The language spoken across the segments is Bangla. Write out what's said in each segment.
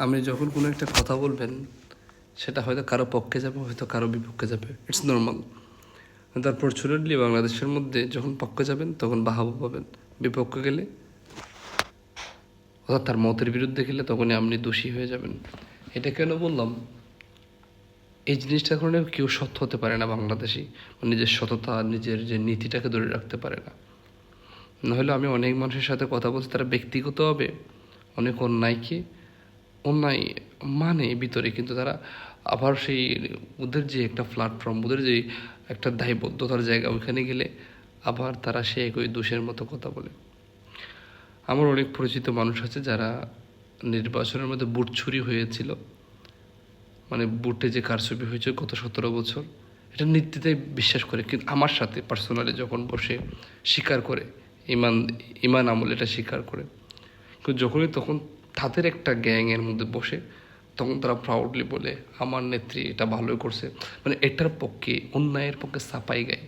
আপনি যখন কোনো একটা কথা বলবেন সেটা হয়তো কারো পক্ষে যাবে, হয়তো কারো বিপক্ষে যাবে, ইটস নর্মাল। তারপর ফরচুনেটলি বাংলাদেশের মধ্যে যখন পক্ষে যাবেন তখন বাহাবা পাবেন, বিপক্ষে গেলে অর্থাৎ তার মতের বিরুদ্ধে গেলে তখনই আপনি দোষী হয়ে যাবেন। এটা কেন বললাম? এই জিনিসটার কারণে কেউ সৎ হতে পারে না বাংলাদেশি, নিজের সততা, নিজের যে নীতিটাকে ধরে রাখতে পারে না। নাহলে আমি অনেক মানুষের সাথে কথা বলছি, তারা ব্যক্তিগতভাবে অনেক অন্যায় মানে ভিতরে, কিন্তু তারা আবার সেই ওদের যে একটা প্ল্যাটফর্ম, ওদের যে একটা দায়বদ্ধতার জায়গা, ওইখানে গেলে আবার তারা সে একই দোষের মতো কথা বলে। আমার অনেক পরিচিত মানুষ আছে যারা নির্বাচনের মধ্যে বুট চুরি হয়েছিল, বুটে যে কারচুপি হয়েছে গত 17 বছর, এটা নীতিতে বিশ্বাস করে, কিন্তু আমার সাথে পার্সোনালি যখন বসে স্বীকার করে, ইমান আমল এটা স্বীকার করে, কিন্তু যখনই তখন তাদের একটা গ্যাংয়ের মধ্যে বসে তখন তারা প্রাউডলি বলে আমার নেত্রী এটা ভালোই করছে, এটার পক্ষে, অন্যায়ের পক্ষে সাফাই গায়।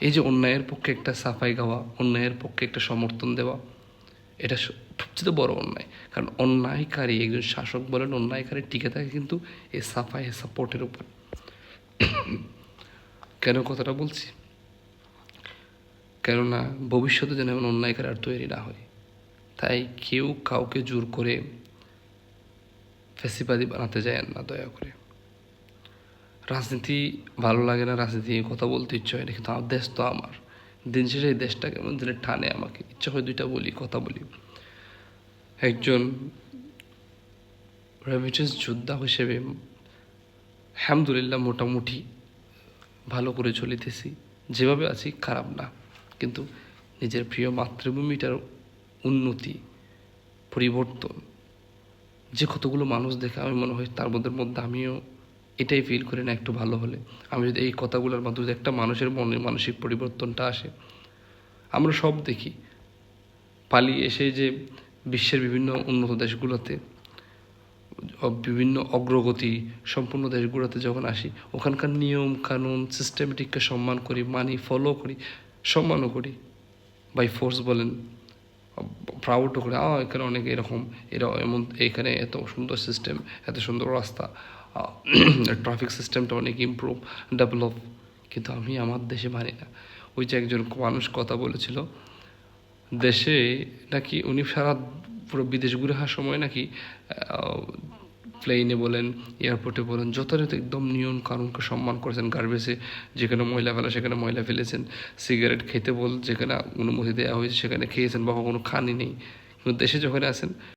এই যে অন্যায়ের পক্ষে একটা সাফাই গাওয়া, অন্যায়ের পক্ষে একটা সমর্থন দেওয়া, এটা সবচেয়ে বড় অন্যায়। কারণ অন্যায়কারী, একজন শাসক বলেন, অন্যায়কারী টিকে থাকে কিন্তু এই সাফাই সাপোর্টের উপর। কেন কথাটা বলছি? কেননা ভবিষ্যতে যেন এমন অন্যায়কারী আর তৈরি না হয়, তাই কেউ কাউকে জোর করে ফ্যাসিবাদী বানাতে যায় না, দয়া করে। রাজনীতি ভালো লাগে না, রাজনীতি নিয়ে কথা বলতে ইচ্ছে হয় না, কিন্তু আমার দেশ তো আমার। দিন শেষে এই দেশটা কেমন যেন টানে আমাকে, ইচ্ছা হয় দুইটা কথা বলি। একজন রেমিটেন্স যোদ্ধা হিসেবে আলহামদুলিল্লাহ মোটামুটি ভালো করে চলিতেছি, যেভাবে আছি খারাপ না, কিন্তু নিজের প্রিয় মাতৃভূমিটার উন্নতি, পরিবর্তন যে কতগুলো মানুষ দেখে, আমি মনে হয় তার মধ্যে আমিও এটাই ফিল করি না, একটু ভালো হলে আমি যদি এই কথাগুলোর মাধ্যমে একটা মানুষের মনে মানসিক পরিবর্তনটা আসে। আমরা সব দেখি, পালিয়ে এসে যে বিশ্বের বিভিন্ন উন্নত দেশগুলোতে, বিভিন্ন অগ্রগতি সম্পূর্ণ দেশগুলোতে যখন আসি, ওখানকার নিয়ম কানুন সিস্টেমেটিককে সম্মান করি, মানি, ফলো করি, সম্মানও করি। বাই ফোর্স বলেন, প্রাউডও করে, এখানে অনেক এরকম, এমন, এখানে এত সুন্দর সিস্টেম, এত সুন্দর রাস্তা, ট্রাফিক সিস্টেমটা অনেক ইমপ্রুভ, ডেভেলপ। কিন্তু আমি আমার দেশে মানি না। ওই যে একজন মানুষ কথা বলেছিল, দেশে নাকি উনি সারা পুরো বিদেশ ঘুরে আসার সময় নাকি প্লেনে বলেন, এয়ারপোর্টে বলেন, যথাযথ একদম নিয়ম কানুনকে সম্মান করেছেন। গার্বেজে যেখানে ময়লা ফেলা সেখানে ময়লা ফেলেছেন, সিগারেট খেতে যেখানে অনুমতি দেওয়া হয়েছে সেখানে খেয়েছেন, বা কখনো খানি নেই। কিন্তু দেশে যখন আসেন